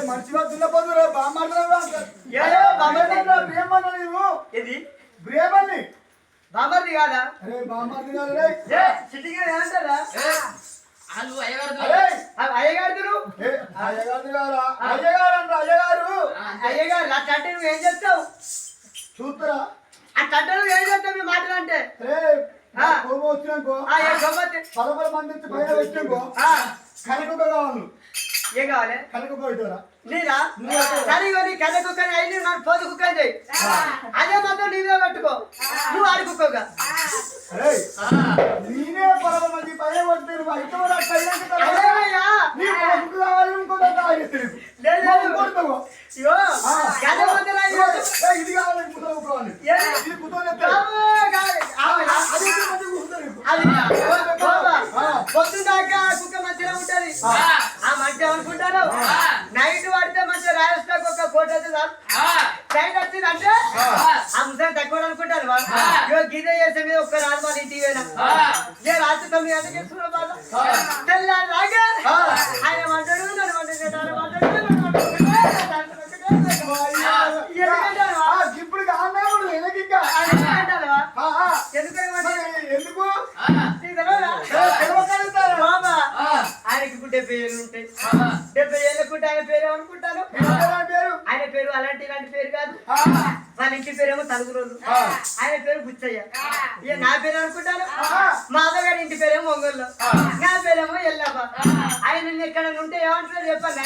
మంచిగా దున్నపోతురా ఇది బ్రేమని బామర్ది కాదా? అరే బామర్ది కాదు రే సిటీగా ఏమంటారా? వాళ్ళు అయ్యగారు అయ్యగారు అయ్యగారు కాదా? అయ్యగారు అంట అయ్యగారు అయ్యగారు ఆ చట్ట నువ్వు ఏం చేస్తావు చూస్తారా? ఆ చట్ట నువ్వు ఏం చేస్తావు మీ మాటలు అంటే వచ్చినాకో పదపల మంది పైన వచ్చినాకో కనకొక కావాలి. ఏం కావాలి? కనకపోయిరా నీరా సరే నీ కన్న కుక్కని అయింది నన్ను పోతు కుక్కని చేయి. అదే మాత్రం నీవే కట్టుకో, నువ్వు ఆడి కుక్కగా. నేనే పదవ మంది పైన పడితే ఇది కావాలి పొద్దుదాకా కుక్క మంచిగా ఉంటది. ఆ మంచిగా అనుకుంటారు. నైట్ పడితే మంచిగా రాజస్థాన్ ఒక కోట నైట్ వచ్చింది అంటే ఆ ముసలి తక్కువ అనుకుంటారు. గీత చేసే మీద ఒక్క రాజు వాళ్ళ ఇంటికి పోయినా ఏ రాత్రి 9 గంటలకు చెప్తున్నా బాగా తెల్లారి రాగా ఆయన మంటాడు నన్ను ఇప్పుడు ఎందుకు ఆయనకి ఇప్పుడు 70 ఏళ్ళు ఉంటాయి. 70 ఏళ్ళకుంటే ఆయన పేరు అనుకుంటాను. ఆయన పేరు అలాంటి ఇలాంటి పేరు కాదు. వాళ్ళ ఇంటి పేరేమో తలుగురోళ్ళు. ఆయన పేరు బుచ్చయ్య. ఇక నా పేరు అనుకుంటాను. మా అమ్మగారి ఇంటి పేరేమో ఒంగోలు. నా పేరేమో ఎల్లవ్వ. ఆయన ఎక్కడ ఉంటే ఏమంటారు చెప్పండి?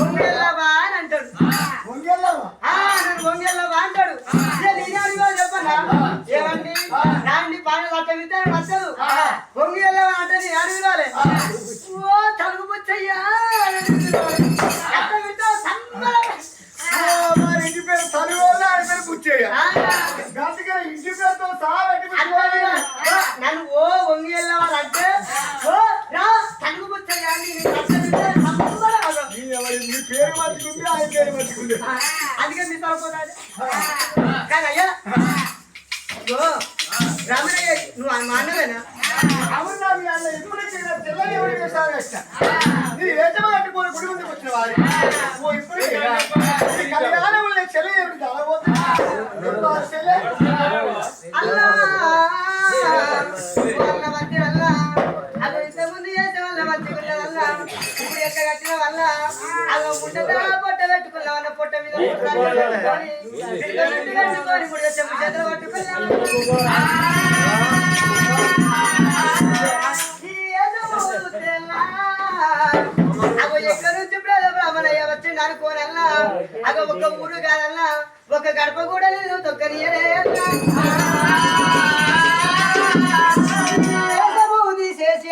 ఒంగెల్లవా అని అంటాడు. నన్ను ఒంగెల్లవా అంటాడు. నేనే చెప్పన్నా ఏమండి నాండి పాటలు అట్ట వింటాను నచ్చదు. ఒంగెల్లవా అంటే నేను అడిగిరాలే ఓ తలుగు బుచ్చయ్యా అట్ట వింటా ఇంటి పేరు తలుగు ఆయన పేరు బుచ్చయ్య. ఇంటి పేరుతో నన్ను ఓ వంగి వెళ్ళవాళ్ళు అంటే ఓ రా తలుగు బుచ్చయ్యా మీ పేరు మర్చుకుంటే ఆయన పేరు మర్చుకుంటే అందుకే మీ తలపోతాది. కానీ అయ్యా రామయ్య నువ్వు మా అన్నవేనా? అవునా మీ అన్న ఎప్పుడు తెల్లని ఎవరు చేశారు నీ ఏజమా అట్టుకోని గుడి ముందుకు వచ్చిన వారి ఇప్పుడు కళ్యాణం చెల్లె ఎవరు తలపోతుంది చెల్లె అల్లా అల్ల మంచి వల్ల అది ఇంతకుముందు చేసే వల్ల మంచిగా ఉన్న వల్ల ఇప్పుడు ఎక్కడ కట్టిన వల్ల అది ముందు పొట్ట పెట్టుకున్నామన్న పొట్ట మీద కట్టుకొని ఇప్పుడు చెంపు చేతులు పట్టుకున్నాము. అగో ఎక్కడి నుంచి బ్రాహ్మణయ్య వచ్చిండు అనుకోనల్లా అగో ఒక ఊరు కాదల్లా ఒక గడప కూడా నేను తొక్కనియలే.